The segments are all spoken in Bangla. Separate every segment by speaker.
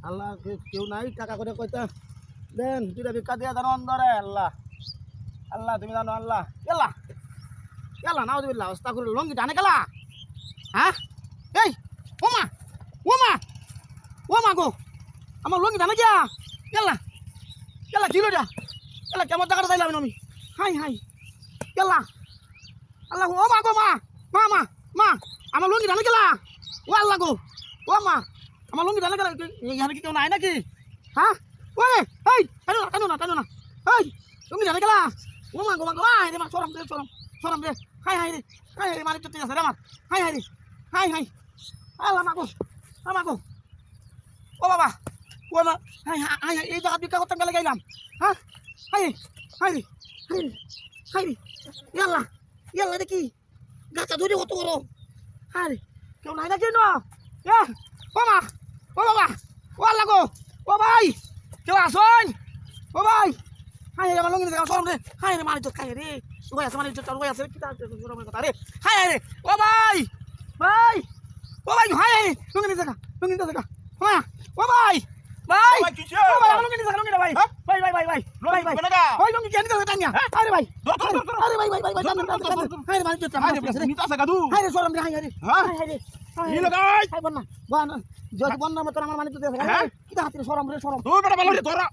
Speaker 1: আল্লাহ কেউ নাই টাকা করে কইতা দেন দুইটা ভিক্ষা দিয়া জানো অন্ধরে আল্লাহ আল্লাহ তুমি জানো আল্লাহ এলা এলা নাউজুবিল্লাহ আস্তাগফিরুল্লাহ লঙ্গি টানে গেলা হ্যাঁ এই ওমা ওমা ওমা গো আমার লঙ্গি টানে গিয়া এলা এলা কিলোটা এলা কেমন টাকাটা চাইলাম আমি হাই হাই এলা আল্লাহ ও মা গো মা মা মা মা আমার লঙ্গি টানে গেলা ও আল্লাহ গো ও মা আমার লঙ্গি টানে গেলা এখানে কি কেউ নাই নাকি হ্যাঁ ওরে এই টানো না এই লঙ্গি টানে গেলা ও মা গো আয় রে মা সরম রে হাই রে মারি চটে আছে রে আমার হাই রে হাই আল্লাহ মা গো ও বাবা ও মা হাই এই জায়গা বিকা করতে গেলে গেলাম হ্যাঁ হাই রে ইয়াল্লা দেখি গাছা ধরে কত বড় হাই রে কেউ নাই নাকি না ও মা ও বাবা ও আল্লাহ গো ও ভাই কেউ আসুন ও ভাই হাই রে আমার লঙ্গি সরম রে হাই রে মারি চট খাই রে ওই আছে মারি চট ওই আছে কি কথা রে হাই রে ও ভাই ও ভাই হাই রে লঙ্গি দেখা হ্যাঁ ও ভাই ও ভাই আমার লঙ্গি দেখা ভাই ওই লঙ্গি কেন দেখা টানিয়া আরে ভাই আরে ভাই হাই রে মারি চট
Speaker 2: নিতা আছে গাদু
Speaker 1: হাই রে সরম রে হাই রে
Speaker 2: কি লাগাই
Speaker 1: হাই বন্না যদি বন্না মত আমার মানি চট দেখা কি হাতে সরম রে সরম
Speaker 2: তুই বেটা ভালো রে তোরা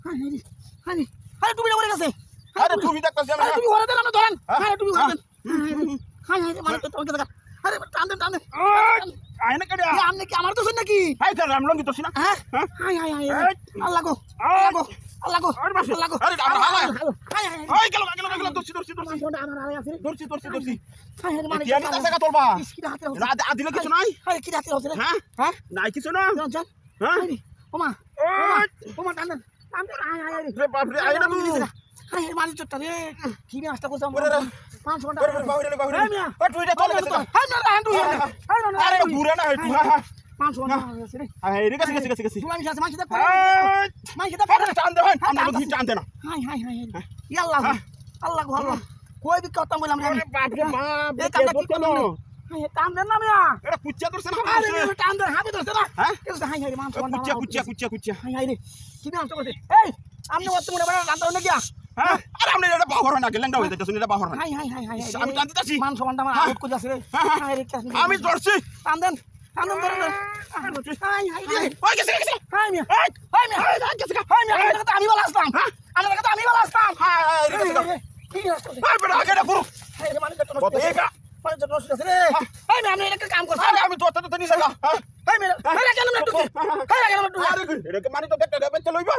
Speaker 1: হাই তুমি পড়ে গেছে
Speaker 2: আরে তুমি দেখতাছ আমি
Speaker 1: তুমি ঘরে দেন না ধরেন হাই তুমি ঘরে দেন হাই মানি চট দেখা আরে টান
Speaker 2: আয়না কেডা
Speaker 1: আমনে কি আমার তো শুন নাকি
Speaker 2: হাই তোর রাম লঙ্গি তোছিনা
Speaker 1: হ্যাঁ হাই আল্লাহ গো
Speaker 2: আরে আমরা হালা
Speaker 1: হাই
Speaker 2: ওই গেল দর্শি
Speaker 1: আমার আরে আছে
Speaker 2: দর্শি
Speaker 1: হাই মানি
Speaker 2: কি নিতা আছে তোরবা
Speaker 1: কি হাতে হচ্ছে
Speaker 2: রাত আদিলে কিছু নাই
Speaker 1: আরে কি হাতে হচ্ছে
Speaker 2: হ্যাঁ নাই কিছু না
Speaker 1: জান
Speaker 2: হ্যাঁ
Speaker 1: ওমা টান হাই
Speaker 2: রে বাপ রে আয়না তু
Speaker 1: হাই মানি চটটা রে কি নাস্তা করছ
Speaker 2: ওরে রে
Speaker 1: 5 ঘন্টা
Speaker 2: বাহুরে
Speaker 1: হাই মিয়া
Speaker 2: ও তুইটা চলে গেছে
Speaker 1: হাই না হাই তুই
Speaker 2: আরে বুড়া না তুই
Speaker 1: 5 ঘন্টা হয়েছে রে
Speaker 2: হাই রে গেছে
Speaker 1: তুই আমি আছে মাছি দেখ
Speaker 2: হাই
Speaker 1: মাছি দেখ
Speaker 2: আরে টান দে ভাই আমরা দুই টান দে না
Speaker 1: হাই ইয়াল্লাহ আল্লাহ গো আল্লাহ কই বি কথা বললাম রে
Speaker 2: আরে বাপ রে বাপ
Speaker 1: এই কামটা কি করলাম হাই টান দেন না মিয়া
Speaker 2: এটা কুচ্চা ধরছ না
Speaker 1: আরে টান দেন হাতে ধরছ না
Speaker 2: হ্যাঁ
Speaker 1: হাই রে মান
Speaker 2: কুচ্চা
Speaker 1: হাই রে কি নাস্তা করতে এই আমনে অত মনে বড় টান দাও না গিয়া
Speaker 2: হ্যাঁ আরে আমরা এটা বাহর না গেলেন দাও এটা শুনি এটা বাহর না
Speaker 1: হাই
Speaker 2: আমি টানতে যাচ্ছি
Speaker 1: মান সমানটা আমার আউট করে আছে রে হাই রে
Speaker 2: আমি ধরছি
Speaker 1: টান দেন ধরে হাই রে
Speaker 2: ওই গেছে
Speaker 1: হাই মিয়া
Speaker 2: গেছে
Speaker 1: হাই মিয়া আমি বলা আসতাম আমি বলা আসতাম
Speaker 2: হাই রে গেছে
Speaker 1: কি নাস্তা
Speaker 2: হাই বেটা আগে না পুরো
Speaker 1: হাই রে মানে
Speaker 2: কত একা
Speaker 1: মানে তো নষ্ট আছে রে হাই মিয়া আমি একটা কাম করছি
Speaker 2: আরে আমি তো নিছে না
Speaker 1: হাই মিয়া হাই রে কেন না তুই হাই রে কেন না তুই
Speaker 2: আরে এটা মানে তো দেখতে দেবেন চলইবা